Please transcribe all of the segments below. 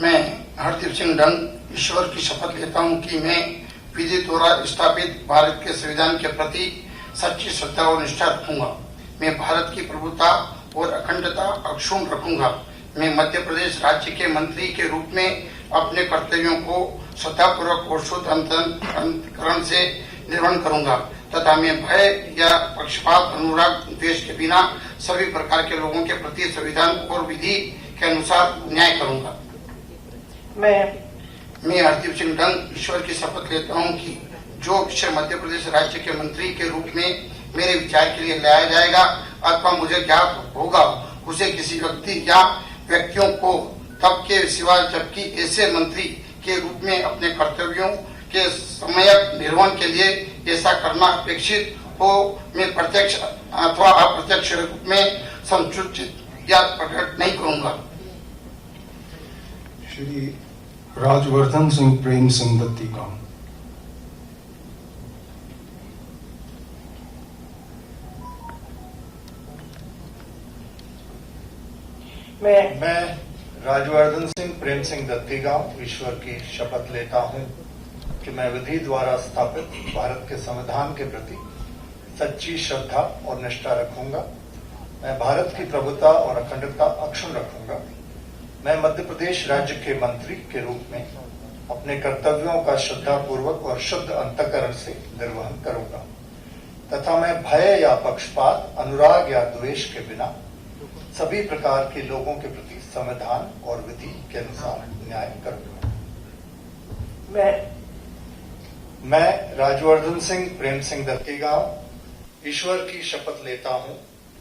मैं हरदीप सिंह डंग ईश्वर की शपथ लेता हूं कि मैं विधि द्वारा स्थापित भारत के संविधान के प्रति सच्ची श्रद्धा और निष्ठा रखूंगा। मैं भारत की प्रभुता और अखंडता अक्षुण्ण रखूंगा। मैं मध्य प्रदेश राज्य के मंत्री के रूप में अपने कर्तव्यों को श्रद्धापूर्वक और शुद्ध अंतःकरण से निर्वहन करूंगा तथा मैं भय या पक्षपात, अनुराग, द्वेष के बिना सभी प्रकार के लोगों के प्रति संविधान और विधि के अनुसार न्याय करूंगा। मैं हरदीप सिंह डंग ईश्वर की शपथ लेता हूं कि जो विषय मध्य प्रदेश राज्य के मंत्री के रूप में मेरे विचार के लिए लाया जाएगा अथवा मुझे ज्ञात होगा उसे किसी व्यक्ति या व्यक्तियों को तब के सिवा जबकि ऐसे मंत्री के रूप में अपने कर्तव्यों के समयक निर्वहन के लिए ऐसा करना अपेक्षित हो मैं प्रत्यक्ष अथवा अप्रत्यक्ष रूप में संसूचित या प्रकट नहीं करूंगा। श्री राजवर्धन सिंह प्रेम सिंह दत्तीगांव। मैं राजवर्धन सिंह प्रेम सिंह दत्तीगांव ईश्वर की शपथ लेता हूं कि मैं विधि द्वारा स्थापित भारत के संविधान के प्रति सच्ची श्रद्धा और निष्ठा रखूंगा। मैं भारत की प्रभुता और अखंडता अक्षुण्ण रखूंगा। मैं मध्य प्रदेश राज्य के मंत्री के रूप में अपने कर्तव्यों का श्रद्धापूर्वक और शुद्ध अंतःकरण से निर्वहन करूंगा तथा मैं भय या पक्षपात, अनुराग या द्वेष के बिना सभी प्रकार के लोगों के प्रति संविधान और विधि के अनुसार न्याय करूंगा। मैं राजवर्धन सिंह प्रेम सिंह दत्तीगांव ईश्वर की शपथ लेता हूं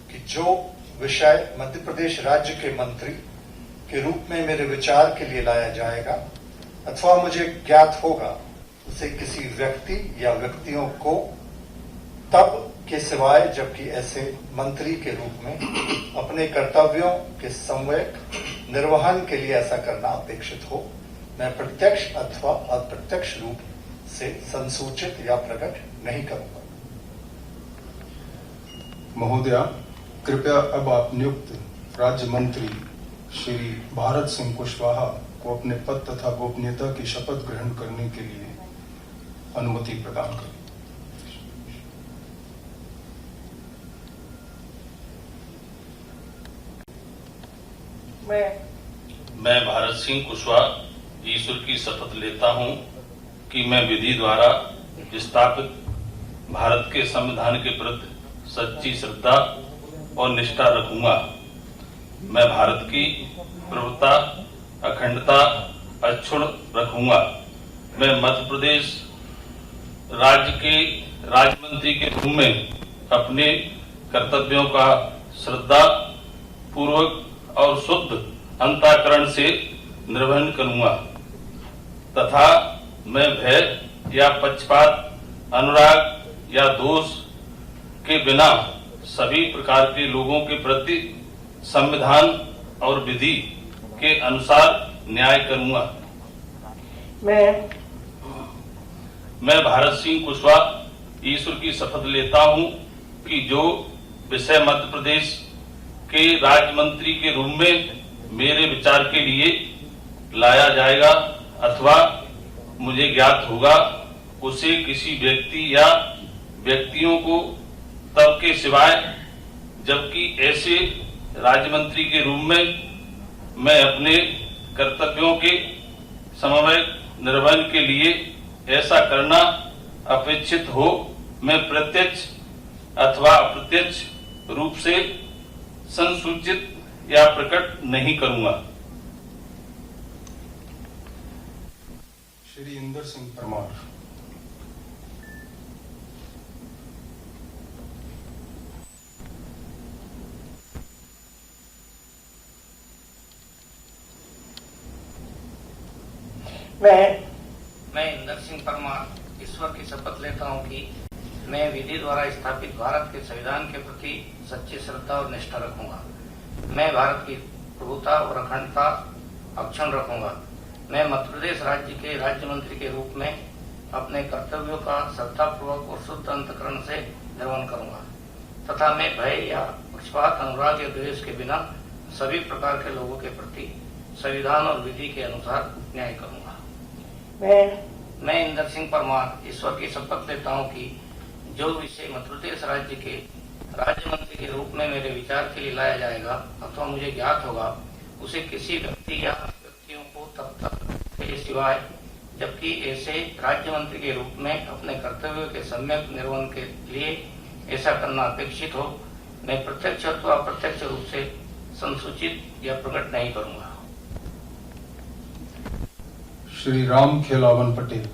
कि जो विषय मध्य प्रदेश राज्य के मंत्री के रूप में मेरे विचार के लिए लाया जाएगा अथवा मुझे ज्ञात होगा उसे किसी व्यक्ति या व्यक्तियों को तब के सिवाय जबकि ऐसे मंत्री के रूप में अपने कर्तव्यों के सम्यक निर्वहन के लिए ऐसा करना अपेक्षित हो मैं प्रत्यक्ष अथवा अप्रत्यक्ष रूप से संसूचित या प्रकट नहीं करूंगा। महोदया, कृपया अब आप नियुक्त राज्य मंत्री श्री भारत सिंह कुशवाहा को अपने पद तथा गोपनीयता की शपथ ग्रहण करने के लिए अनुमति प्रदान करें। मैं भारत सिंह कुशवाहा ईश्वर की शपथ लेता हूं कि मैं विधि द्वारा स्थापित भारत के संविधान के प्रति सच्ची श्रद्धा और निष्ठा रखूंगा। मैं भारत की प्रभुता, अखंडता अक्षुण्ण रखूंगा। मैं मध्य प्रदेश राज्य के राज्य मंत्री के रूप में अपने कर्तव्यों का श्रद्धा पूर्वक और शुद्ध अंतःकरण से निर्वहन करूंगा तथा मैं भय या पक्षपात, अनुराग या दोष के बिना सभी प्रकार के लोगों के प्रति संविधान और विधि के अनुसार न्याय करूंगा। मैं भारत सिंह कुशवाहा ईश्वर की शपथ लेता हूं कि जो विषय मध्य प्रदेश के राज्य मंत्री के रूप में मेरे विचार के लिए लाया जाएगा अथवा मुझे ज्ञात होगा उसे किसी व्यक्ति या व्यक्तियों को तब के सिवाय जबकि ऐसे राज्य मंत्री के रूप में मैं अपने कर्तव्यों के समन्वय निर्वहन के लिए ऐसा करना अपेक्षित हो मैं प्रत्यक्ष अथवा अप्रत्यक्ष रूप से संसूचित या प्रकट नहीं करूंगा। श्री इंदर सिंह परमार। मैं इंदर सिंह परमार ईश्वर की शपथ लेता हूं कि मैं विधि द्वारा स्थापित भारत के संविधान के प्रति सच्ची श्रद्धा और निष्ठा रखूंगा। मैं भारत की प्रभुता और अखंडता अक्षुण्ण रखूंगा। मैं मध्य प्रदेश राज्य के राज्य मंत्री के रूप में अपने कर्तव्यों का श्रद्धापूर्वक और शुद्ध अंतःकरण से निर्वहन करूंगा तथा मैं भय या पक्षपात, अनुराग या द्वेष के बिना सभी प्रकार के लोगों के प्रति संविधान और विधि के अनुसार न्याय करूंगा। मैं इंदर सिंह परमार ईश्वर की शपथ लेता हूं कि जो विषय मध्य प्रदेश राज्य के राज्य मंत्री के रूप में मेरे विचार के लिए लाया जाएगा अथवा मुझे ज्ञात होगा, उसे किसी व्यक्ति या व्यक्तियों को तब तक के सिवाय जबकि ऐसे राज्य मंत्री के रूप में अपने कर्तव्यों के सम्यक निर्वहन के लिए ऐसा करना अपेक्षित हो, मैं प्रत्यक्ष अथवा अप्रत्यक्ष रूप से संसूचित या प्रकट नहीं करूंगा। श्री राम खेलावन पटेल।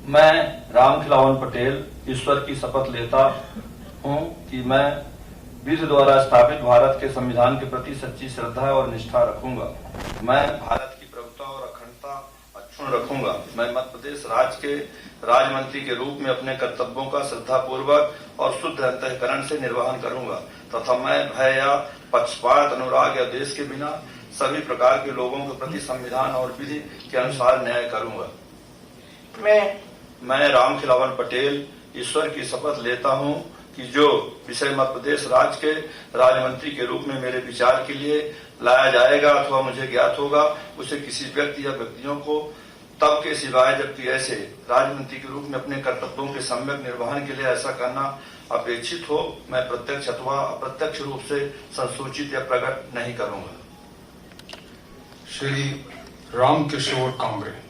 मैं राम खिलावन पटेल ईश्वर की शपथ लेता हूं कि मैं विधि द्वारा स्थापित भारत के संविधान के प्रति सच्ची श्रद्धा और निष्ठा रखूंगा। मैं भारत की प्रभुता और अखंडता अक्षुण्ण रखूंगा। मैं मध्य प्रदेश राज्य के राज्य मंत्री के रूप में अपने कर्तव्यों का श्रद्धापूर्वक और शुद्ध अंतःकरण से निर्वहन करूंगा तथा मैं भय या पक्षपात, अनुराग या द्वेष के बिना सभी प्रकार के लोगों के प्रति संविधान और विधि के अनुसार न्याय करूंगा। मैं राम खिलावन पटेल ईश्वर की शपथ लेता हूं कि जो विषय मध्य प्रदेश राज्य के राज्य मंत्री के रूप में मेरे विचार के लिए लाया जाएगा अथवा मुझे ज्ञात होगा, उसे किसी व्यक्ति या व्यक्तियों को तब के सिवाय जबकि ऐसे राज्य मंत्री के रूप में अपने कर्तव्यों के सम्यक निर्वहन के लिए ऐसा करना अपेक्षित हो, मैं प्रत्यक्ष अथवा अप्रत्यक्ष रूप से संसूचित या प्रकट नहीं करूंगा। श्री राम किशोर कांबरे।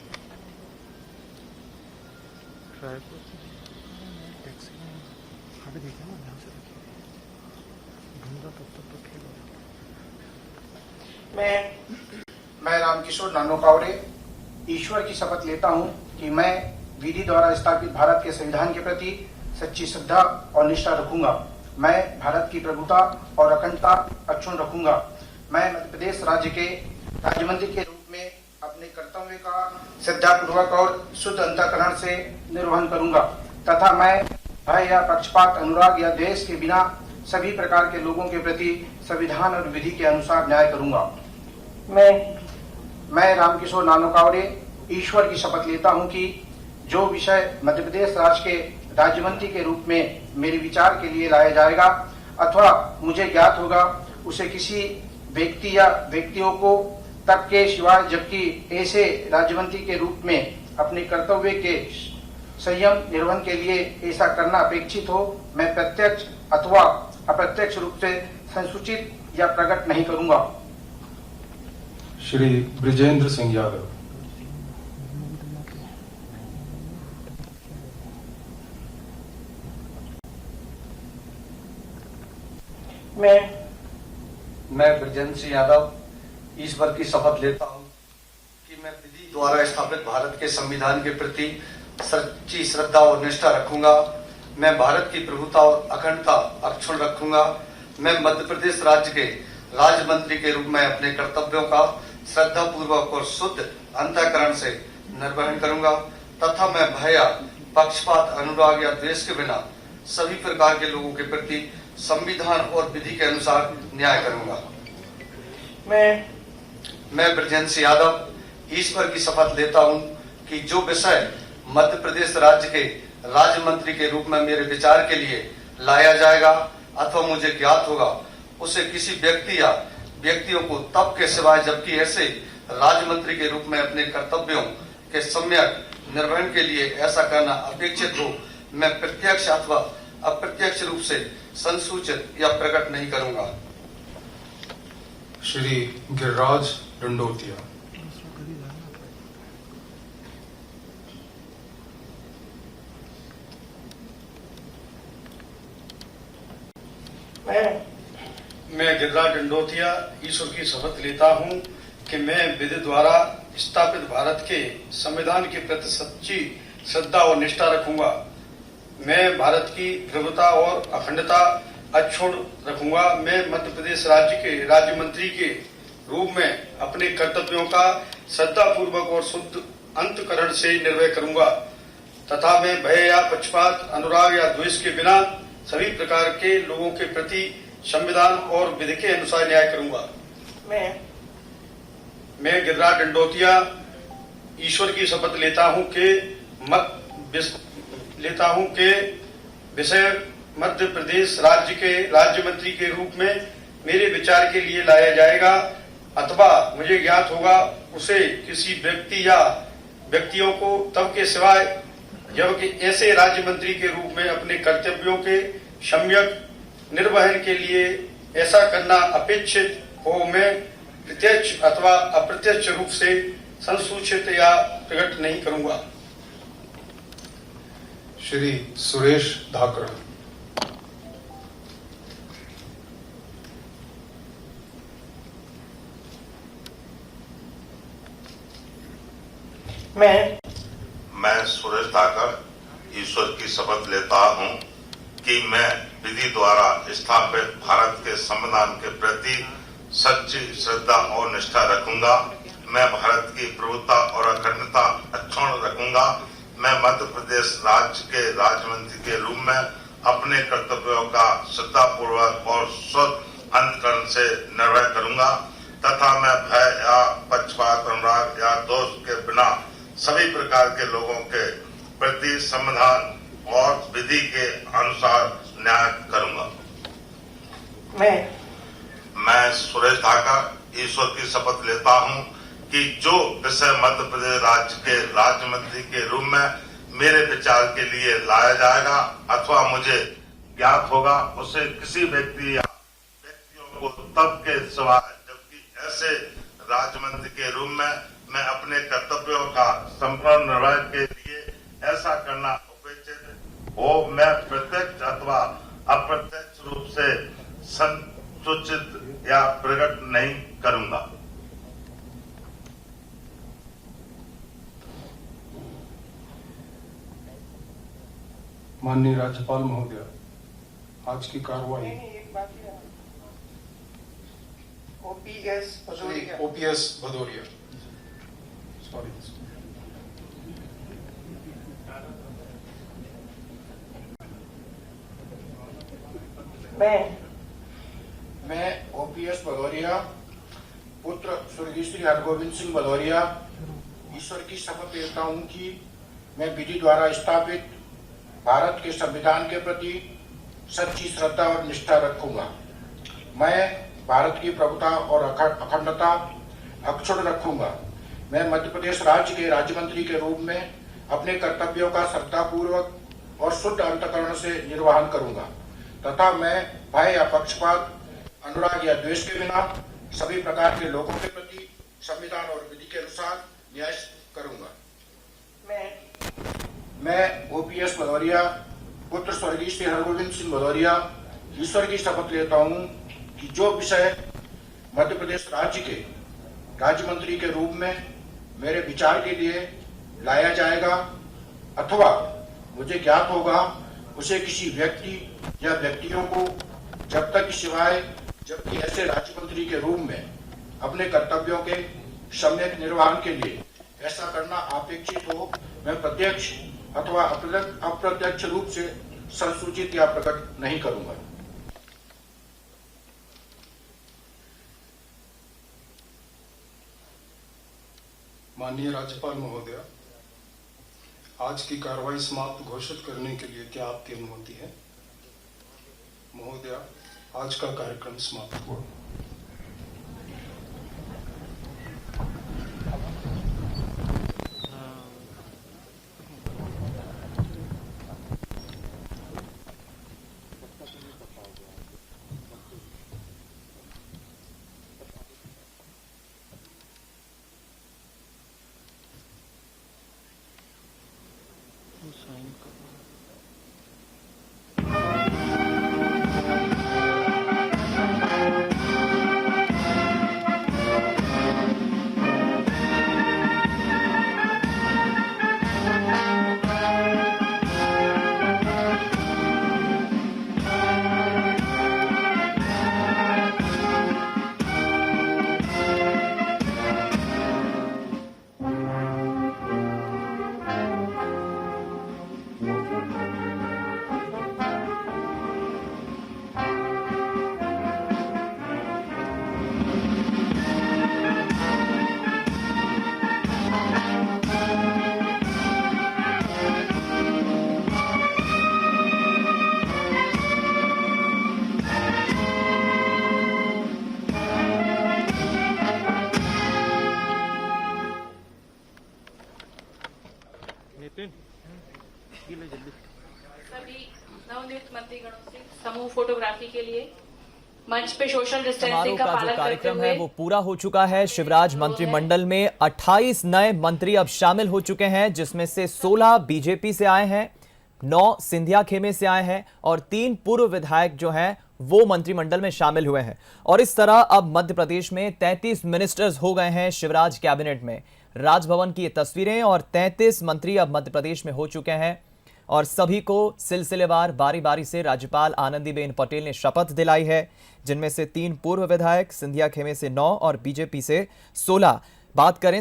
मैं रामकिशोर नानो कावरे ईश्वर की शपथ लेता हूं कि मैं विधि द्वारा स्थापित भारत के संविधान के प्रति सच्ची श्रद्धा और निष्ठा रखूंगा। मैं भारत की प्रभुता और अखंडता अक्षुण्ण रखूंगा। मैं मध्य प्रदेश राज्य के राज्य मंत्री के रूप में अपने कर्तव्य का श्रद्धापूर्वक और शुद्ध अंतःकरण से निर्वहन करूंगा तथा मैं भय या पक्षपात, अनुराग या द्वेष के बिना सभी प्रकार के लोगों के प्रति संविधान और विधि के अनुसार न्याय करूंगा। मैं रामकिशोर नानो कावरे ईश्वर की शपथ लेता हूं कि जो विषय मध्य प्रदेश राज्य के राज्य मंत्री के रूप में मेरे विचार के लिए लाया जाएगा अथवा मुझे ज्ञात होगा, उसे किसी व्यक्ति या व्यक्तियों को तब के सिवाय जबकि ऐसे राज्य मंत्री के रूप में अपने कर्तव्य के संयम निर्वहन के लिए ऐसा करना अपेक्षित हो, मैं प्रत्यक्ष अथवा अप्रत्यक्ष रूप से संसूचित या प्रकट नहीं करूंगा। श्री ब्रिजेंद्र सिंह यादव। मैं ब्रिजेंद्र सिंह यादव ईश्वर की शपथ लेता हूं कि मैं विधि द्वारा स्थापित भारत के संविधान के प्रति सच्ची श्रद्धा और निष्ठा रखूंगा। मैं भारत की प्रभुता और अखंडता अक्षुण्ण रखूंगा। मैं मध्य प्रदेश राज्य के राज्य मंत्री के रूप में अपने कर्तव्यों का श्रद्धापूर्वक और शुद्ध अंतःकरण से निर्वहन करूंगा तथा मैं भय, पक्षपात, अनुराग या द्वेष के बिना सभी प्रकार के लोगों के प्रति संविधान और विधि के अनुसार न्याय करूंगा। मैं ब्रजेंद्र सिंह यादव ईश्वर की शपथ लेता हूं कि जो विषय मध्य प्रदेश राज्य के राज्य मंत्री के रूप में मेरे विचार के लिए लाया जाएगा अथवा मुझे ज्ञात होगा, उसे किसी व्यक्ति या व्यक्तियों को तब के सिवाय जबकि ऐसे राज्य मंत्री के रूप में अपने कर्तव्यों के सम्यक निर्वहन के लिए ऐसा करना अपेक्षित हो, मैं प्रत्यक्ष अथवा अप्रत्यक्ष रूप से संसूचित या प्रकट नहीं करूंगा। श्री गिरिराज डंडोतिया। मैं गिरिराज डंडोतिया ईश्वर की शपथ लेता हूं कि मैं विधि द्वारा स्थापित भारत के संविधान के प्रति सच्ची श्रद्धा और निष्ठा रखूंगा। मैं भारत की प्रभुता और अखंडता अक्षुण्ण रखूंगा। मैं मध्य प्रदेश राज्य के राज्य मंत्री के रूप में अपने कर्तव्यों का श्रद्धापूर्वक और शुद्ध अंतःकरण से निर्वहन करूंगा तथा मैं भय या पक्षपात, अनुराग या द्वेष के बिना सभी प्रकार के लोगों के प्रति संविधान और विधि के अनुसार न्याय करूंगा। मैं गिरिराज दंडोतिया ईश्वर की शपथ लेता हूं कि विषय मध्य प्रदेश राज्य के राज्य मंत्री के रूप में मेरे विचार के लिए लाया जाएगा अथवा मुझे ज्ञात होगा उसे किसी व्यक्ति या व्यक्तियों को तब के सिवाय जबकि ऐसे राज्य मंत्री के रूप में अपने कर्तव्यों के सम्यक निर्वहन के लिए ऐसा करना अपेक्षित हो मैं प्रत्यक्ष अथवा अप्रत्यक्ष रूप से संसूचित या प्रकट नहीं करूंगा। श्री सुरेश धाकड़। मैं सुरेश धाकड़ ईश्वर की शपथ लेता हूं कि मैं विधि द्वारा स्थापित भारत के संविधान के प्रति सच्ची श्रद्धा और निष्ठा रखूंगा। मैं भारत की प्रभुता और अखंडता अक्षुण्ण रखूंगा। मैं मध्य प्रदेश राज्य के राज्य मंत्री के रूप में अपने कर्तव्यों का श्रद्धापूर्वक और शुद्ध अंतःकरण से निर्वहन करूंगा तथा मैं भय या पक्षपात अनुराग या दोष के बिना सभी प्रकार के लोगों के प्रति संविधान और विधि के अनुसार न्याय करूंगा। मैं सुरेश धाकड़ ईश्वर की शपथ लेता हूं कि जो विषय मध्य प्रदेश राज्य के राज्य मंत्री के रूप में मेरे विचार के लिए लाया जाएगा अथवा मुझे ज्ञात होगा उसे किसी व्यक्ति या व्यक्तियों को तब के सिवाय जबकि ऐसे राज्य मंत्री के रूप में मैं अपने कर्तव्यों का संपूर्ण निर्वहन के लिए ऐसा करना अपेक्षित हो मैं प्रत्यक्ष अथवा अप्रत्यक्ष रूप से संसूचित या प्रकट नहीं करूंगा। माननीय राज्यपाल महोदय, आज की कार्रवाई ओपीएस भदौरिया। सॉरी। मैं ओपीएस भदौरिया पुत्र स्वर्गीय श्री हरगोविंद सिंह भदौरिया ईश्वर की शपथ लेता हूं कि मैं विधि द्वारा स्थापित भारत के संविधान के प्रति सच्ची श्रद्धा और निष्ठा रखूंगा। मैं भारत की प्रभुता और अखंडता अक्षुण्ण रखूंगा। मैं मध्य प्रदेश राज्य के राज्य मंत्री के रूप में अपने कर्तव्यों का श्रद्धापूर्वक और शुद्ध अंतःकरण से निर्वहन करूंगा तथा मैं भय या पक्षपात अनुराग या द्वेष के बिना सभी प्रकार के लोगों के प्रति संविधान और विधि के अनुसार न्याय करूंगा। मैं ओपीएस भदौरिया पुत्र स्वर्गीय श्री हरगोविंद सिंह भदौरिया ईश्वर की शपथ लेता हूं कि जो विषय मध्य प्रदेश राज्य के राज्य मंत्री के रूप में मेरे विचार के लिए लाया जाएगा अथवा मुझे ज्ञात होगा उसे किसी व्यक्ति या व्यक्तियों को जब तक सिवाय जबकि ऐसे राज्य मंत्री के रूप में अपने कर्तव्यों के सम्यक निर्वहन के लिए ऐसा करना अपेक्षित हो मैं प्रत्यक्ष अथवा अप्रत्यक्ष रूप से संसूचित या प्रकट नहीं करूंगा। माननीय राज्यपाल महोदय, आज की कार्रवाई समाप्त घोषित करने के लिए क्या आपकी अनुमति है? महोदय, आज का कार्यक्रम समाप्त हुआ। मंत्रीगणों से समूह फोटोग्राफी के लिए मंच पे सोशल डिस्टेंसिंग समारोह का का जो पालन करते कार्यक्रम हुए है वो पूरा हो चुका है। शिवराज मंत्रिमंडल में 28 नए मंत्री अब शामिल हो चुके हैं, जिसमें से 16 बीजेपी से आए हैं, 9 सिंधिया खेमे से आए हैं और 3 पूर्व विधायक जो हैं वो मंत्रिमंडल में शामिल हुए हैं। और इस तरह अब मध्य प्रदेश में 33 मिनिस्टर्स हो गए हैं शिवराज कैबिनेट में। राजभवन की ये तस्वीरें और 33 मंत्री अब मध्य प्रदेश में हो चुके हैं और सभी को सिलसिलेवार बारी बारी से राज्यपाल आनंदीबेन पटेल ने शपथ दिलाई है, जिनमें से 3 पूर्व विधायक, सिंधिया खेमे से 9 और बीजेपी से 16। बात करें